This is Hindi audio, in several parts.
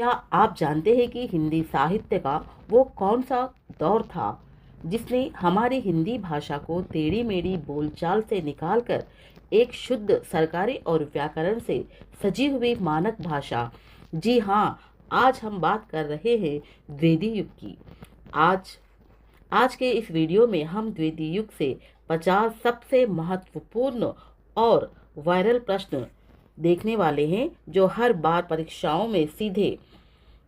क्या आप जानते हैं कि हिंदी साहित्य का वो कौन सा दौर था जिसने हमारी हिंदी भाषा को टेढ़ी मेढ़ी बोलचाल से निकालकर एक शुद्ध सरकारी और व्याकरण से सजी हुई मानक भाषा, जी हाँ, आज हम बात कर रहे हैं द्विवेदी युग की। आज आज के इस वीडियो में हम द्विवेदी युग से 50 सबसे महत्वपूर्ण और वायरल प्रश्न देखने वाले हैं जो हर बार परीक्षाओं में सीधे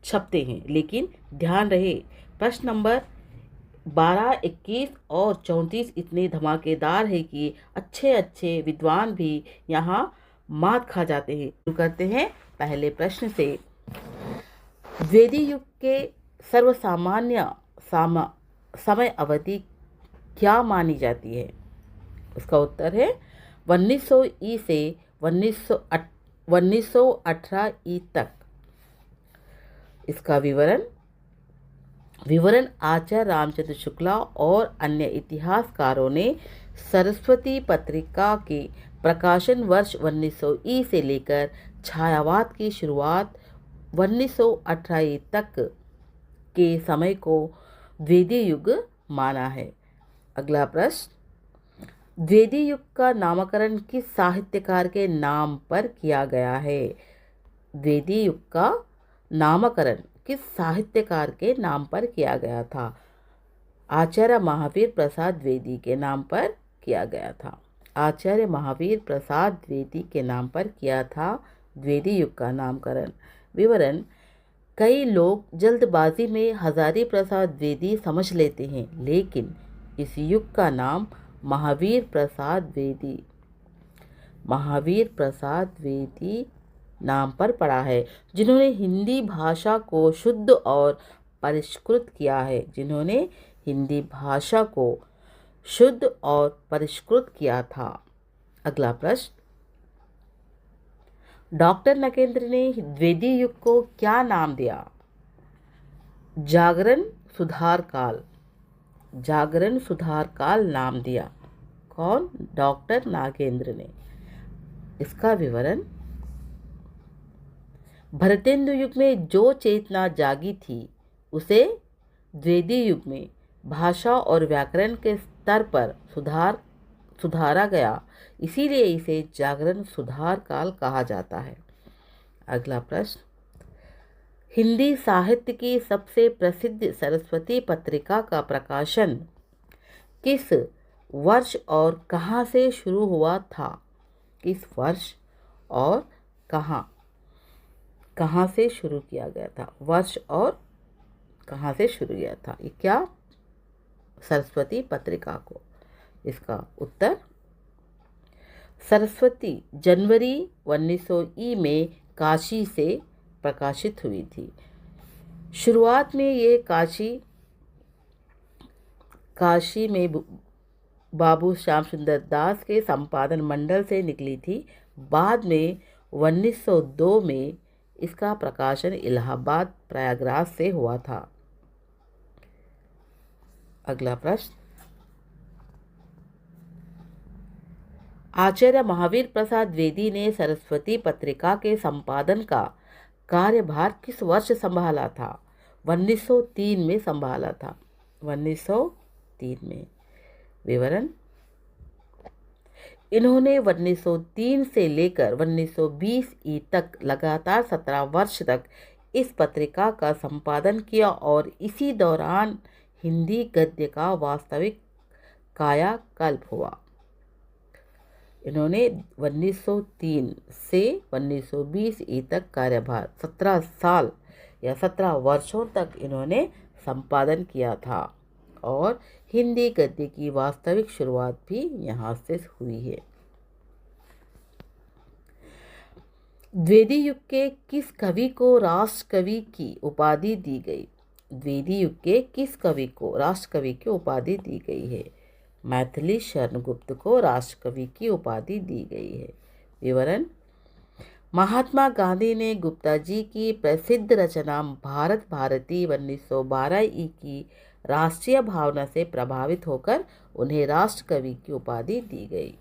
छपते हैं। लेकिन ध्यान रहे, प्रश्न नंबर 12, 21 और 34 इतने धमाकेदार है कि अच्छे अच्छे विद्वान भी यहाँ मात खा जाते हैं। शुरू करते हैं पहले प्रश्न से। द्विवेदी युग के सर्वसामान्य समय अवधि क्या मानी जाती है? उसका उत्तर है 1900 ई से 1918 ई तक। इसका विवरण आचार्य रामचंद्र शुक्ला और अन्य इतिहासकारों ने सरस्वती पत्रिका के प्रकाशन वर्ष 1900 ई से लेकर छायावाद की शुरुआत 1918 ई तक के समय को द्विवेदी युग माना है। अगला प्रश्न, द्विवेदी युग का नामकरण किस साहित्यकार के नाम पर किया गया है? द्विवेदी युग का नामकरण किस साहित्यकार के नाम पर किया गया था? आचार्य महावीर प्रसाद द्विवेदी के नाम पर किया गया था। आचार्य महावीर प्रसाद द्विवेदी के नाम पर किया था द्विवेदी युग का नामकरण। विवरण, कई लोग जल्दबाजी में हजारी प्रसाद द्विवेदी समझ लेते हैं, लेकिन इस युग का नाम महावीर प्रसाद द्विवेदी नाम पर पड़ा है, जिन्होंने हिंदी भाषा को शुद्ध और परिष्कृत किया है। था। अगला प्रश्न, डॉक्टर नकेंद्र ने द्विवेदी युग को क्या नाम दिया? जागरण सुधार काल नाम दिया। कौन? डॉक्टर नागेंद्र ने। इसका विवरण, भरतेंदु युग में जो चेतना जागी थी उसे द्विवेदी युग में भाषा और व्याकरण के स्तर पर सुधारा गया, इसीलिए इसे जागरण सुधार काल कहा जाता है। अगला प्रश्न, हिंदी साहित्य की सबसे प्रसिद्ध सरस्वती पत्रिका का प्रकाशन किस वर्ष और कहाँ से शुरू हुआ था? किस वर्ष और कहाँ से शुरू किया गया था? वर्ष और कहाँ से शुरू किया था? ये क्या? सरस्वती पत्रिका को। इसका उत्तर, सरस्वती जनवरी 1900 ई में काशी से प्रकाशित हुई थी। शुरुआत में ये काशी में बाबू श्याम सुंदर दास के संपादन मंडल से निकली थी। बाद में 1902 में इसका प्रकाशन इलाहाबाद प्रयागराज से हुआ था। अगला प्रश्न, आचार्य महावीर प्रसाद द्विवेदी ने सरस्वती पत्रिका के संपादन का कार्यभार किस वर्ष संभाला था? 1903 में संभाला था। 1903 में। विवरण, इन्होंने 1903 से लेकर 1920 ई तक लगातार 17 वर्ष तक इस पत्रिका का संपादन किया और इसी दौरान हिंदी गद्य का वास्तविक कायाकल्प हुआ। इन्होंने 1903 से 1920 ई तक कार्यभार 17 साल या 17 वर्षों तक इन्होंने संपादन किया था और हिंदी गद्य की वास्तविक शुरुआत भी यहाँ से हुई है। द्विवेदी युग के किस कवि को राष्ट्रकवि की उपाधि दी गई? द्विवेदी युग के किस कवि को राष्ट्रकवि की उपाधि दी गई है? मैथिली शरण गुप्त को राष्ट्रकवि की उपाधि दी गई है। विवरण, महात्मा गांधी ने गुप्ता जी की प्रसिद्ध रचना भारत भारती 1912 ई की राष्ट्रीय भावना से प्रभावित होकर उन्हें राष्ट्रकवि की उपाधि दी गई।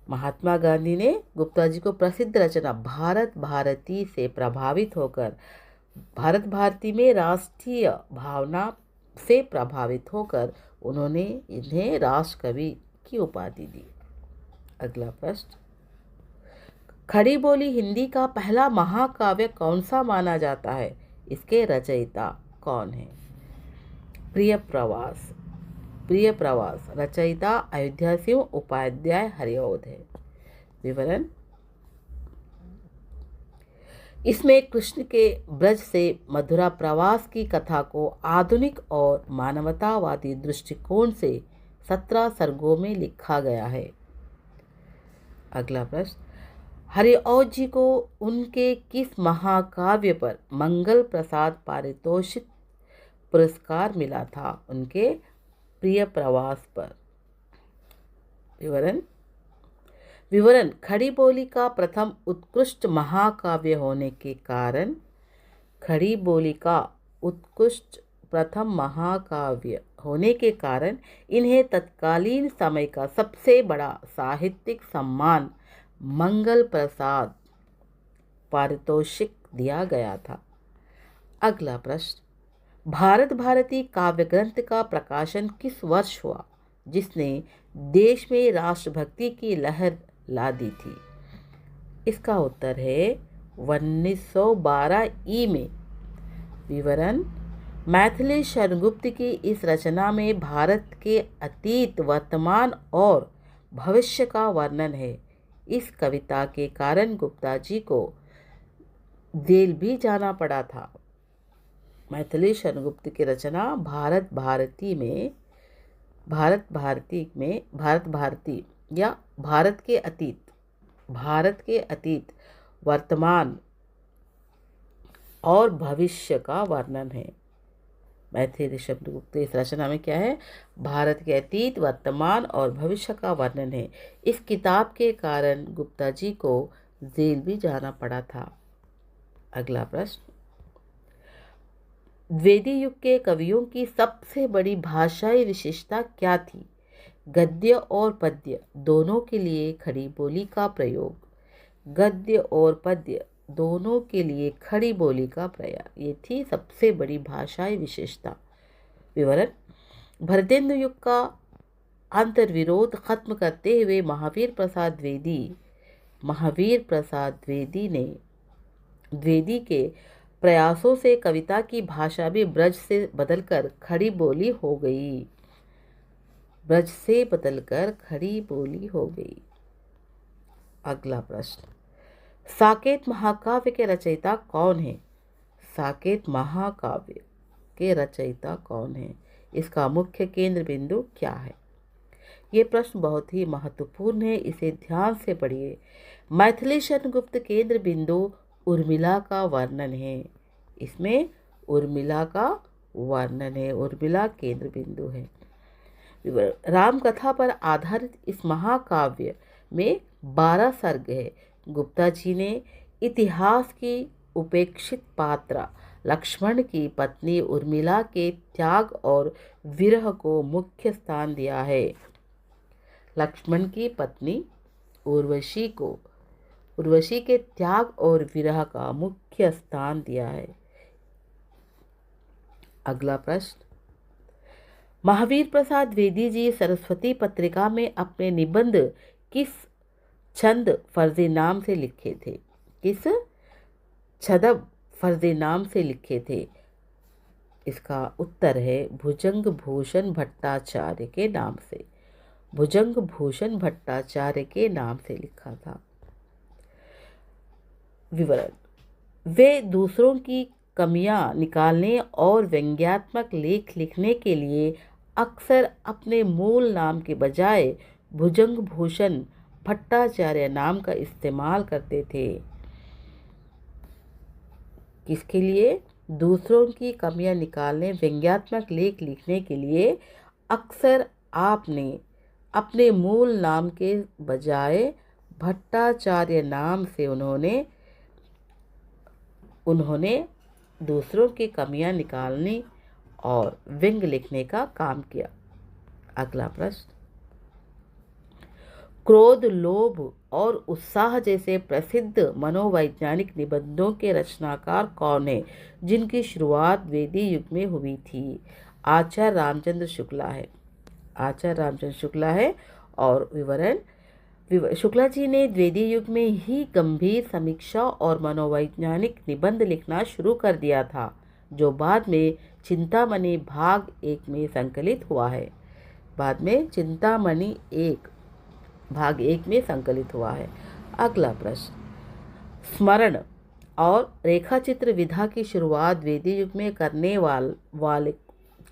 महात्मा गांधी ने गुप्ता जी को प्रसिद्ध रचना भारत भारती से प्रभावित होकर भारत भारती में राष्ट्रीय भावना से प्रभावित होकर उन्होंने इन्हें राष्ट्र कवि की उपाधि दी। अगला प्रश्न, खड़ी बोली हिंदी का पहला महाकाव्य कौन सा माना जाता है? इसके रचयिता कौन है? प्रिय प्रवास। प्रिय प्रवास रचयिता अयोध्या सिंह उपाध्याय हरिऔध है। विवरण, इसमें कृष्ण के ब्रज से मथुरा प्रवास की कथा को आधुनिक और मानवतावादी दृष्टिकोण से 17 सर्गों में लिखा गया है। अगला प्रश्न, हरिऔध जी को उनके किस महाकाव्य पर मंगल प्रसाद पारितोषिक पुरस्कार मिला था? उनके प्रिय प्रवास पर। विवरण, खड़ी बोली का प्रथम उत्कृष्ट महाकाव्य होने के कारण खड़ी बोली का उत्कृष्ट प्रथम महाकाव्य होने के कारण इन्हें तत्कालीन समय का सबसे बड़ा साहित्यिक सम्मान मंगल प्रसाद पारितोषिक दिया गया था। अगला प्रश्न, भारत भारती काव्य ग्रंथ का प्रकाशन किस वर्ष हुआ जिसने देश में राष्ट्रभक्ति की लहर ला दी थी? इसका उत्तर है 1912 ई में। विवरण, मैथिली शरणगुप्त की इस रचना में भारत के अतीत, वर्तमान और भविष्य का वर्णन है। इस कविता के कारण गुप्ता जी को जेल भी जाना पड़ा था। मैथिली शरणगुप्त की रचना भारत भारती या भारत के अतीत, वर्तमान और भविष्य का वर्णन है। मैथिली शरणगुप्त इस रचना में क्या है? भारत के अतीत, वर्तमान और भविष्य का वर्णन है। इस किताब के कारण गुप्ता जी को जेल भी जाना पड़ा था। अगला प्रश्न, द्विवेदी युग के कवियों की सबसे बड़ी भाषाई विशेषता क्या थी? गद्य और पद्य दोनों के लिए खड़ी बोली का प्रयोग। गद्य और पद्य दोनों के लिए खड़ी बोली का प्रयोग, ये थी सबसे बड़ी भाषाई विशेषता। विवरण, भरतेंदु युग का अंतर्विरोध खत्म करते हुए महावीर प्रसाद द्विवेदी के प्रयासों से कविता की भाषा भी ब्रज से बदलकर खड़ी बोली हो गई। अगला प्रश्न, साकेत महाकाव्य के रचयिता कौन है? साकेत महाकाव्य के रचयिता कौन है? इसका मुख्य केंद्र बिंदु क्या है? ये प्रश्न बहुत ही महत्वपूर्ण है, इसे ध्यान से पढ़िए। मैथिली शरणगुप्त केंद्र बिंदु उर्मिला का वर्णन है। इसमें उर्मिला का वर्णन है, उर्मिला केंद्र बिंदु है। राम कथा पर आधारित इस महाकाव्य में 12 सर्ग है। गुप्ता जी ने इतिहास की उपेक्षित पात्रा लक्ष्मण की पत्नी उर्मिला के त्याग और विरह को मुख्य स्थान दिया है। लक्ष्मण की पत्नी उर्वशी के त्याग और विरह का मुख्य स्थान दिया है। अगला प्रश्न, महावीर प्रसाद द्विवेदी जी सरस्वती पत्रिका में अपने निबंध किस छंद फर्जी नाम से लिखे थे? किस छदब फर्जी नाम से लिखे थे? इसका उत्तर है भुजंग भूषण भट्टाचार्य के नाम से। भुजंग भूषण भट्टाचार्य के नाम से लिखा था। विवरण, वे दूसरों की कमियां निकालने और व्यंग्यात्मक लेख लिखने के लिए अक्सर अपने मूल नाम के बजाय भुजंग भूषण भट्टाचार्य नाम का इस्तेमाल करते थे। किसके लिए? दूसरों की कमियां निकालने, व्यंग्यात्मक लेख लिखने के लिए अक्सर आपने अपने मूल नाम के बजाय भट्टाचार्य नाम से उन्होंने दूसरों की कमियां निकालने और व्यंग लिखने का काम किया। अगला प्रश्न, क्रोध, लोभ और उत्साह जैसे प्रसिद्ध मनोवैज्ञानिक निबंधों के रचनाकार कौन है, जिनकी शुरुआत वेदी युग में हुई थी? आचार्य रामचंद्र शुक्ला है। आचार्य रामचंद्र शुक्ला है। और विवरण, शुक्ला जी ने द्विवेदी युग में ही गंभीर समीक्षा और मनोवैज्ञानिक निबंध लिखना शुरू कर दिया था, जो बाद में चिंतामणि भाग 1 में संकलित हुआ है। बाद में चिंतामणि भाग 1 में संकलित हुआ है। अगला प्रश्न, स्मरण और रेखाचित्र विधा की शुरुआत वेदी युग में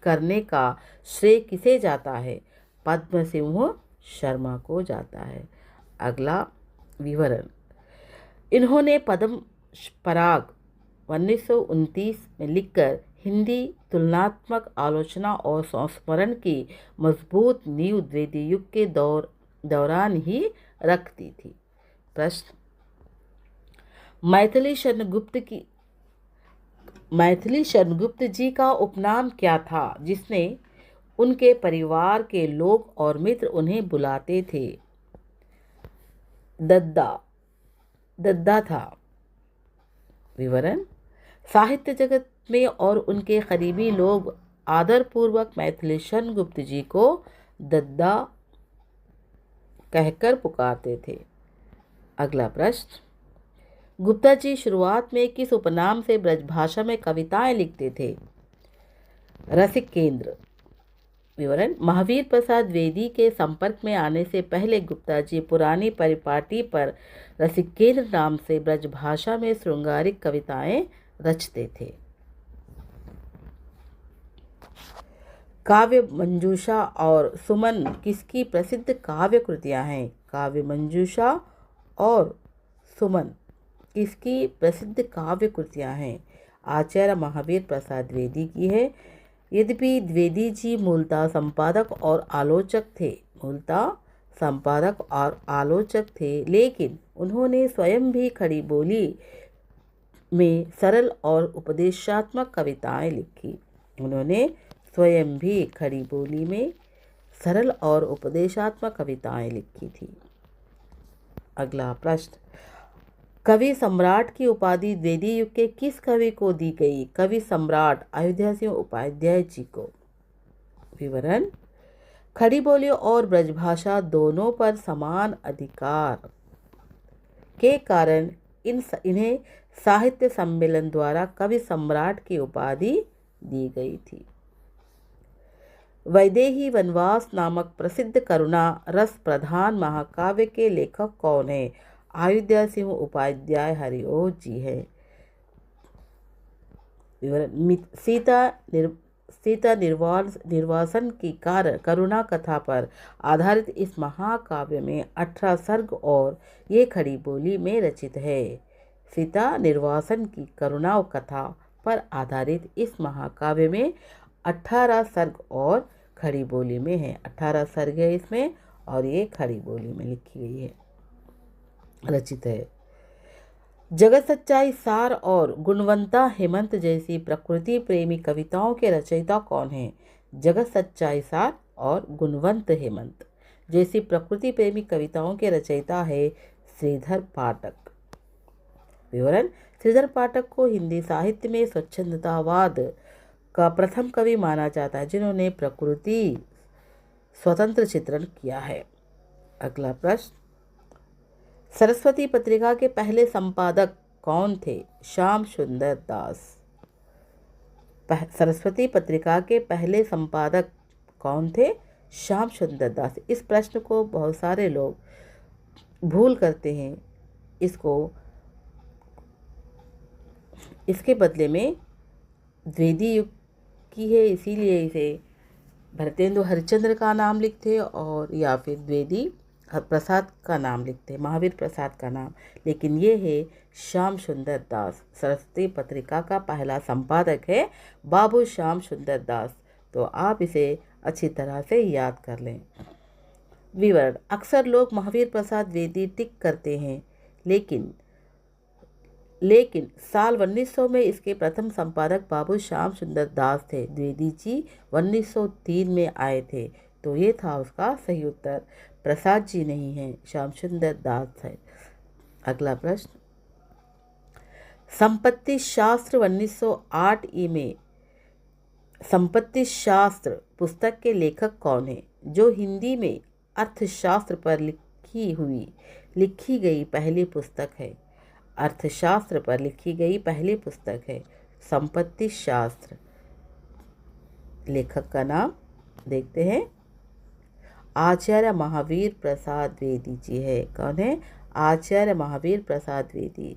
करने का श्रेय किसे जाता है? पद्म सिंह शर्मा को जाता है। अगला विवरण, इन्होंने पद्म पराग 1929 में लिखकर हिंदी तुलनात्मक आलोचना और संस्मरण की मजबूत नींव द्विवेदी युग के दौरान ही रख दी थी। प्रश्न, मैथिली शरण गुप्त जी का उपनाम क्या था, जिसने उनके परिवार के लोग और मित्र उन्हें बुलाते थे? दद्दा था। विवरण, साहित्य जगत में और उनके करीबी लोग आदरपूर्वक मैथिली शरण गुप्त जी को दद्दा कहकर पुकारते थे। अगला प्रश्न, गुप्ता जी शुरुआत में किस उपनाम से ब्रजभाषा में कविताएं लिखते थे? रसिक केंद्र। विवरण, महावीर प्रसाद द्विवेदी के संपर्क में आने से पहले गुप्ता जी पुरानी परिपाटी पर रसिक केंद्र नाम से ब्रजभाषा में श्रृंगारिक कविताएं रचते थे। काव्य मंजूषा और सुमन किसकी प्रसिद्ध काव्य कृतियां हैं? काव्य मंजूषा और सुमन किसकी प्रसिद्ध काव्य कृतियां हैं? आचार्य महावीर प्रसाद द्विवेदी की है। यद्यपि द्विवेदी जी मूलतः संपादक और आलोचक थे, लेकिन उन्होंने स्वयं भी खड़ी बोली में सरल और उपदेशात्मक कविताएं लिखी। थी। अगला प्रश्न, कवि सम्राट की उपाधि द्विवेदी युग के किस कवि को दी गई? कवि सम्राट अयोध्या सिंह उपाध्याय जी को। विवरण, खड़ी बोली और ब्रजभाषा दोनों पर समान अधिकार के कारण इन्हें साहित्य सम्मेलन द्वारा कवि सम्राट की उपाधि दी गई थी। वैदेही वनवास नामक प्रसिद्ध करुणा रस प्रधान महाकाव्य के लेखक कौन है? अयोध्या सिंह उपाध्याय हरिओ जी है। विवरण, सीता निर्वासन की करुणा कथा पर आधारित इस महाकाव्य में 18 सर्ग और ये खड़ी बोली में रचित है। सीता निर्वासन की करुणा कथा पर आधारित इस महाकाव्य में 18 सर्ग और खड़ी बोली में है। 18 सर्ग है इसमें और ये खड़ी बोली में लिखी गई है, रचित है। जगत सच्चाई सार और गुणवंता हेमंत जैसी प्रकृति प्रेमी कविताओं के रचयिता कौन हैं? जगत सच्चाई सार और गुणवंत हेमंत जैसी प्रकृति प्रेमी कविताओं के रचयिता है श्रीधर पाठक। विवरण, श्रीधर पाठक को हिंदी साहित्य में स्वच्छंदतावाद का प्रथम कवि माना जाता है, जिन्होंने प्रकृति स्वतंत्र चित्रण किया है। अगला प्रश्न, सरस्वती पत्रिका के पहले संपादक कौन थे? श्याम सुंदर दास। सरस्वती पत्रिका के पहले संपादक कौन थे? श्याम सुंदर दास। इस प्रश्न को बहुत सारे लोग भूल करते हैं। इसके बदले में द्विवेदी युग की है, इसीलिए इसे भरतेंदु हरिश्चंद्र का नाम लिखते और या फिर द्विवेदी प्रसाद का नाम लिखते, महावीर प्रसाद का नाम, लेकिन ये है श्याम सुंदर दास। सरस्वती पत्रिका का पहला संपादक है बाबू श्याम सुंदर दास। तो आप इसे अच्छी तरह से याद कर लें। विवरण, अक्सर लोग महावीर प्रसाद द्विवेदी टिक करते हैं, लेकिन साल 1900 में इसके प्रथम संपादक बाबू श्याम सुंदर दास थे। द्विवेदी जी 1903 में आए थे, तो ये था उसका सही उत्तर। प्रसाद जी नहीं हैं, श्याम सुंदर दास है। अगला प्रश्न, संपत्ति शास्त्र 1908 ई में संपत्ति शास्त्र पुस्तक के लेखक कौन है, जो हिंदी में अर्थशास्त्र पर लिखी गई पहली पुस्तक है। अर्थशास्त्र पर लिखी गई पहली पुस्तक है संपत्ति शास्त्र। लेखक का नाम देखते हैं, आचार्य महावीर प्रसाद द्विवेदी जी है। कौन है? आचार्य महावीर प्रसाद द्विवेदी।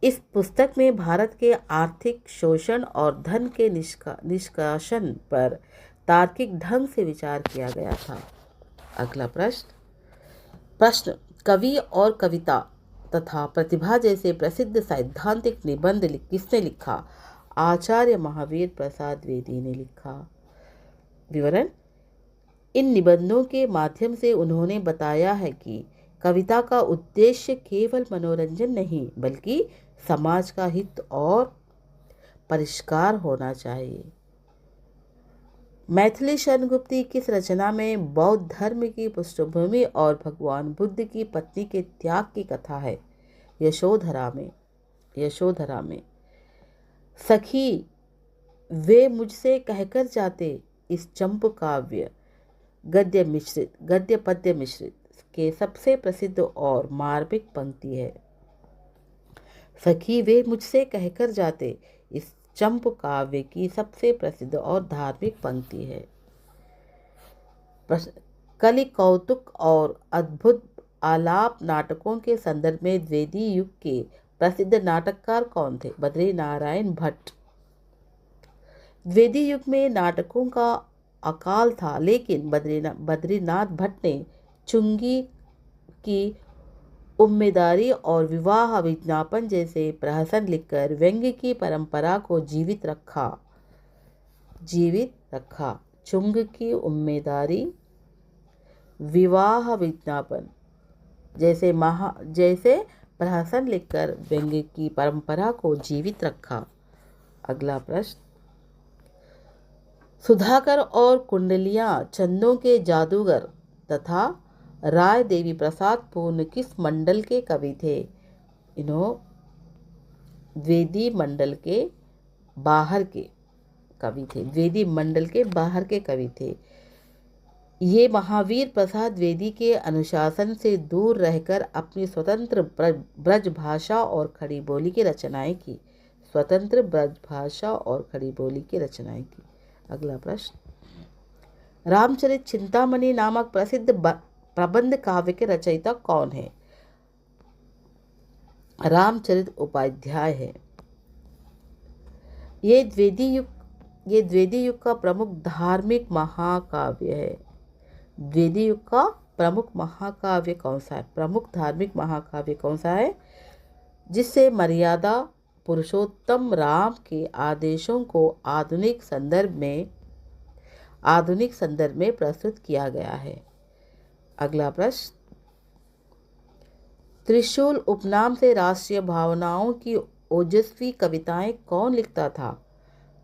इस पुस्तक में भारत के आर्थिक शोषण और धन के निष्कासन पर तार्किक ढंग से विचार किया गया था। अगला प्रश्न, कवि और कविता तथा प्रतिभा जैसे प्रसिद्ध सैद्धांतिक निबंध किसने लिखा? आचार्य महावीर प्रसाद द्विवेदी ने लिखा। विवरण, इन निबंधों के माध्यम से उन्होंने बताया है कि कविता का उद्देश्य केवल मनोरंजन नहीं बल्कि समाज का हित और परिष्कार होना चाहिए। मैथिली शरण गुप्त की किस रचना में बौद्ध धर्म की पृष्ठभूमि और भगवान बुद्ध की पत्नी के त्याग की कथा है? यशोधरा में। सखी वे मुझसे कहकर जाते इस चंप काव्य गद्य पद्य मिश्रित के सबसे प्रसिद्ध और मार्मिक पंक्ति है। सखी वे मुझसे कहकर जाते इस चंप काव्य की सबसे प्रसिद्ध और धार्मिक पंक्ति है। कलि कौतुक और अद्भुत आलाप नाटकों के संदर्भ में द्विवेदी युग के प्रसिद्ध नाटककार कौन थे? बद्रीनारायण भट्ट। द्विवेदी युग में नाटकों का अकाल था, लेकिन बद्रीनाथ भट्ट ने चुंगी की उम्मीदारी और विवाह विज्ञापन जैसे प्रहसन लिखकर व्यंग्य की परंपरा को जीवित रखा। चुंग की उम्मीदारी, विवाह विज्ञापन जैसे प्रहसन लिखकर व्यंग्य की परंपरा को जीवित रखा। अगला प्रश्न, सुधाकर और कुंडलियां चंदों के जादूगर तथा राय देवी प्रसाद पूर्ण किस मंडल के कवि थे? द्विवेदी मंडल के बाहर के कवि थे। ये महावीर प्रसाद द्विवेदी के अनुशासन से दूर रहकर अपनी स्वतंत्र ब्रज भाषा और खड़ी बोली की रचनाएं की। अगला प्रश्न, रामचरित चिंतामणि नामक प्रसिद्ध प्रबंध काव्य के रचयिता कौन है? रामचरित उपाध्याय है। ये द्विवेदी युग का प्रमुख धार्मिक महाकाव्य है। द्विवेदी युग का प्रमुख धार्मिक महाकाव्य कौन सा है? जिससे मर्यादा पुरुषोत्तम राम के आदेशों को आधुनिक संदर्भ में प्रस्तुत किया गया है। अगला प्रश्न, त्रिशूल उपनाम से राष्ट्रीय भावनाओं की ओजस्वी कविताएं कौन लिखता था?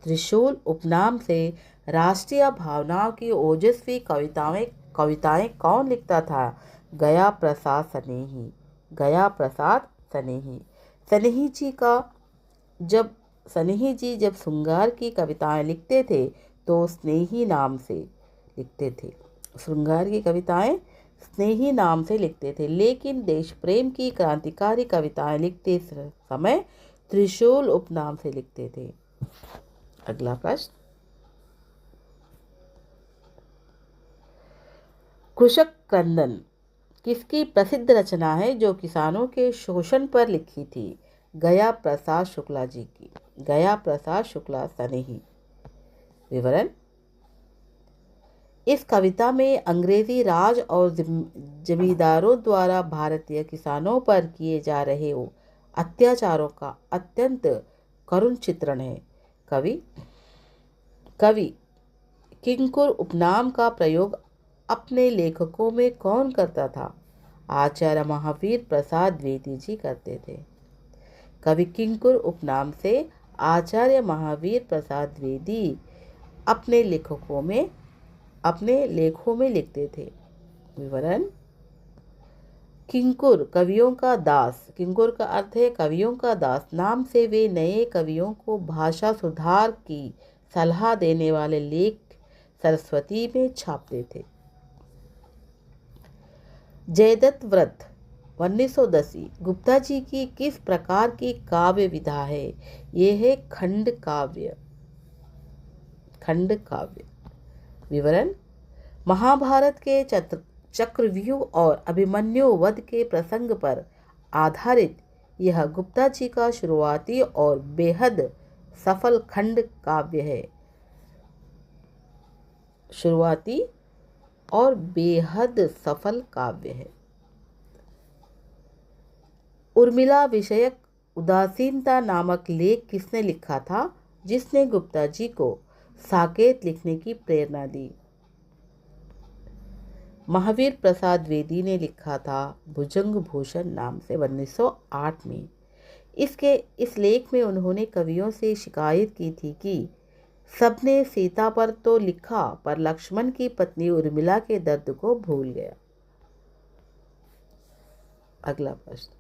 त्रिशूल उपनाम से राष्ट्रीय भावनाओं की ओजस्वी कविताएं कौन लिखता था? गया प्रसाद सनेही। सनेही जी जब श्रृंगार की कविताएं लिखते थे तो स्नेही नाम से लिखते थे। लेकिन देश प्रेम की क्रांतिकारी कविताएं लिखते समय त्रिशूल उपनाम से लिखते थे। अगला प्रश्न, कृषक क्रंदन किसकी प्रसिद्ध रचना है जो किसानों के शोषण पर लिखी थी? गया प्रसाद शुक्ला जी की। सनेही। विवरण, इस कविता में अंग्रेजी राज और जमींदारों द्वारा भारतीय किसानों पर किए जा रहे अत्याचारों का अत्यंत करुण चित्रण है। कवि किंकुर उपनाम का प्रयोग अपने लेखकों में कौन करता था? आचार्य महावीर प्रसाद द्विवेदी जी करते थे। कवि किंकुर उपनाम से आचार्य महावीर प्रसाद द्विवेदी अपने लेखों में लिखते थे। विवरण, किंकुर कवियों का दास, किंकुर का अर्थ है कवियों का दास, नाम से वे नए कवियों को भाषा सुधार की सलाह देने वाले लेख सरस्वती में छापते थे। जयदत्त व्रत 1910 गुप्ता जी की किस प्रकार की काव्य विधा है? ये है खंड काव्य। खंड काव्य विवरण: महाभारत के चक्रव्यूह और अभिमन्यु वध के प्रसंग पर आधारित यह गुप्ता जी का शुरुआती और बेहद सफल खंड काव्य है। शुरुआती और बेहद सफल काव्य है। उर्मिला विषयक उदासीनता नामक लेख किसने लिखा था, जिसने गुप्ता जी को साकेत लिखने की प्रेरणा दी? महावीर प्रसाद द्विवेदी ने लिखा था भुजंग भूषण नाम से 1908 में। इस लेख में उन्होंने कवियों से शिकायत की थी कि सबने सीता पर तो लिखा पर लक्ष्मण की पत्नी उर्मिला के दर्द को भूल गया। अगला प्रश्न: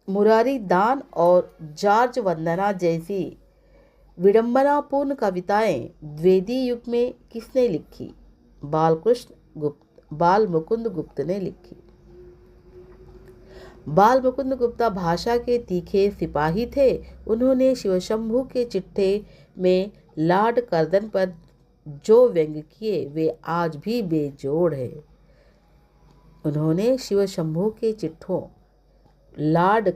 मुरारी दान और जॉर्ज वंदना जैसी विडंबनापूर्ण कविताएं द्विवेदी युग में किसने लिखी? बाल मुकुंद गुप्त ने लिखी। बाल मुकुंद गुप्ता भाषा के तीखे सिपाही थे। उन्होंने शिवशंभू के चिट्ठे में लॉर्ड कर्जन पर जो व्यंग किए वे आज भी बेजोड़ है। उन्होंने शिवशंभू के चिट्ठों लॉर्ड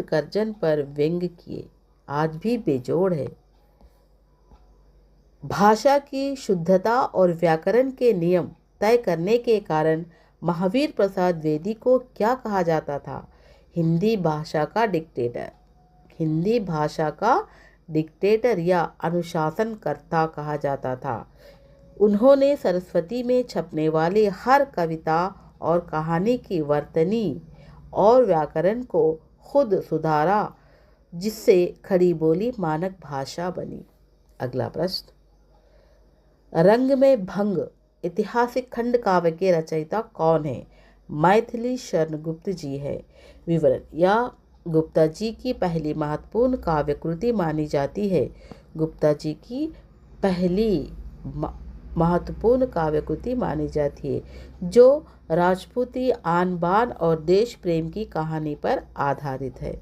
कर्जन पर व्यंग किए, आज भी बेजोड़ है। भाषा की शुद्धता और व्याकरण के नियम तय करने के कारण महावीर प्रसाद द्विवेदी को क्या कहा जाता था? हिंदी भाषा का डिक्टेटर। हिंदी भाषा का डिक्टेटर या अनुशासनकर्ता कहा जाता था। उन्होंने सरस्वती में छपने वाली हर कविता और कहानी की वर्तनी और व्याकरण को खुद सुधारा, जिससे खड़ी बोली मानक भाषा बनी। अगला प्रश्न: रंग में भंग ऐतिहासिक खंड काव्य के रचयिता कौन है? मैथिली शरण गुप्त जी है। विवरण: यह गुप्ता जी की पहली महत्वपूर्ण काव्य कृति मानी जाती है। गुप्ता जी की पहली महत्वपूर्ण काव्य कृति मानी जाती है जो राजपूती आन बान और देश प्रेम की कहानी पर आधारित है।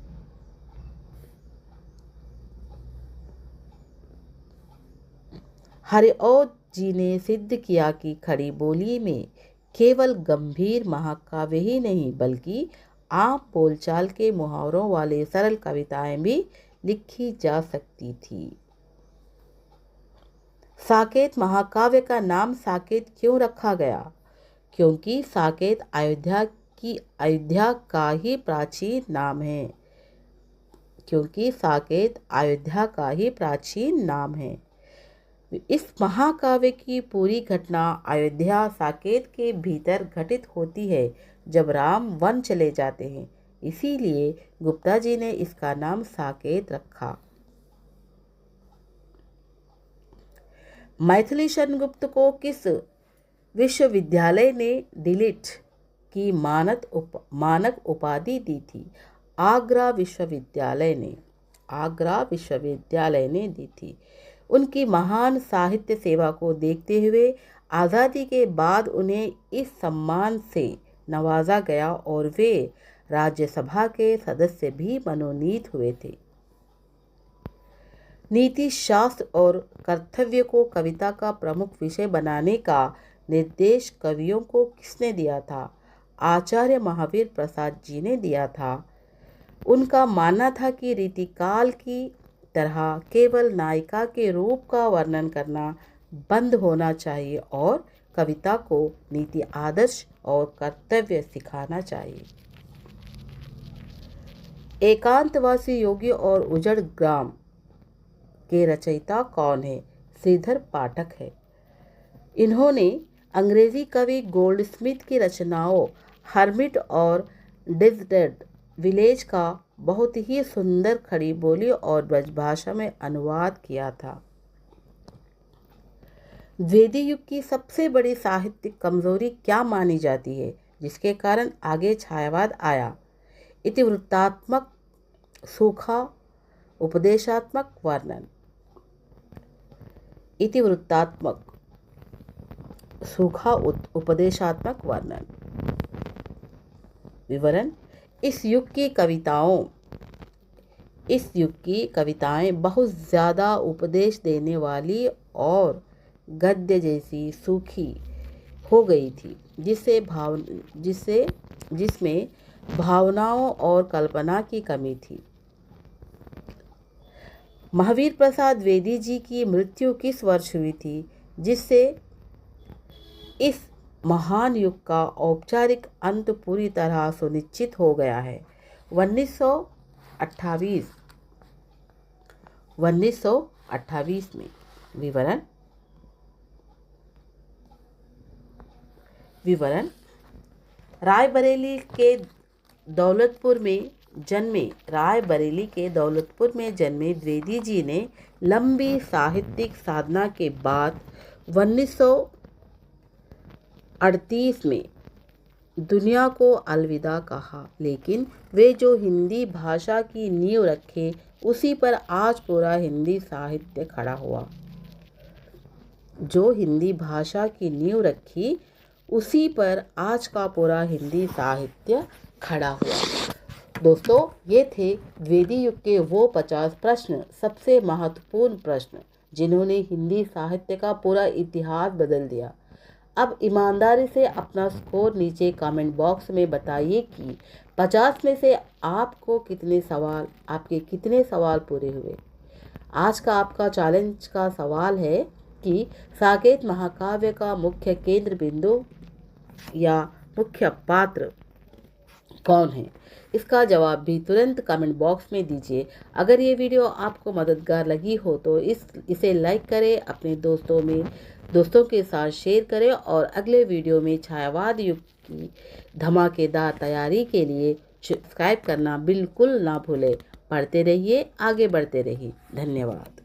हरिऔध जी ने सिद्ध किया कि खड़ी बोली में केवल गंभीर महाकाव्य ही नहीं बल्कि आम बोलचाल के मुहावरों वाले सरल कविताएं भी लिखी जा सकती थी। साकेत महाकाव्य का नाम साकेत क्यों रखा गया? क्योंकि साकेत अयोध्या का ही प्राचीन नाम है। क्योंकि साकेत अयोध्या का ही प्राचीन नाम है। इस महाकाव्य की पूरी घटना अयोध्या साकेत के भीतर घटित होती है जब राम वन चले जाते हैं। इसीलिए गुप्ता जी ने इसका नाम साकेत रखा। मैथिली शरण गुप्त को किस विश्वविद्यालय ने डिलीट की मानक उपाधि दी थी? आगरा विश्वविद्यालय ने दी थी। उनकी महान साहित्य सेवा को देखते हुए आज़ादी के बाद उन्हें इस सम्मान से नवाजा गया और वे राज्यसभा के सदस्य भी मनोनीत हुए थे। नीति शास्त्र और कर्तव्य को कविता का प्रमुख विषय बनाने का निर्देश कवियों को किसने दिया था? आचार्य महावीर प्रसाद जी ने दिया था। उनका मानना था कि रीतिकाल की तरह केवल नायिका के रूप का वर्णन करना बंद होना चाहिए और कविता को नीति, आदर्श और कर्तव्य सिखाना चाहिए। एकांतवासी योगी और उजड़ ग्राम के रचयिता कौन है? श्रीधर पाठक है। इन्होंने अंग्रेजी कवि गोल्डस्मिथ की रचनाओं हर्मिट और डेजर्ट विलेज का बहुत ही सुंदर खड़ी बोली और ब्रजभाषा में अनुवाद किया था। वेदी युग की सबसे बड़ी साहित्यिक कमजोरी क्या मानी जाती है जिसके कारण आगे छायावाद आया? इतिवृत्तात्मक सूखा उपदेशात्मक वर्णन। इतिवृत्तात्मक सूखा उपदेशात्मक वर्णन। विवरण। इस युग की कविताएं बहुत ज़्यादा उपदेश देने वाली और गद्य जैसी सूखी हो गई थी, जिसमें भावनाओं और कल्पना की कमी थी। महावीर प्रसाद द्विवेदी जी की मृत्यु किस वर्ष हुई थी जिससे इस महान युग का औपचारिक अंत पूरी तरह सुनिश्चित हो गया है? 1928 में। विवरण। रायबरेली के दौलतपुर में जन्मे द्विवेदी जी ने लंबी साहित्यिक साधना के बाद 1938 में दुनिया को अलविदा कहा, लेकिन वे जो हिंदी भाषा की नींव रखे उसी पर आज पूरा हिंदी साहित्य खड़ा हुआ। जो हिंदी भाषा की नींव रखी उसी पर आज का पूरा हिंदी साहित्य खड़ा हुआ। दोस्तों, ये थे द्विवेदी युग के वो 50 प्रश्न, सबसे महत्वपूर्ण प्रश्न जिन्होंने हिंदी साहित्य का पूरा इतिहास बदल दिया। अब ईमानदारी से अपना स्कोर नीचे कमेंट बॉक्स में बताइए कि 50 में से आपके कितने सवाल पूरे हुए। आज का आपका चैलेंज का सवाल है कि साकेत महाकाव्य का मुख्य केंद्र बिंदु या मुख्य पात्र कौन है? इसका जवाब भी तुरंत कमेंट बॉक्स में दीजिए। अगर ये वीडियो आपको मददगार लगी हो तो इसे लाइक करें, अपने दोस्तों के साथ शेयर करें और अगले वीडियो में छायावाद युग की धमाकेदार तैयारी के लिए सब्सक्राइब करना बिल्कुल ना भूलें। पढ़ते रहिए, आगे बढ़ते रहिए। धन्यवाद।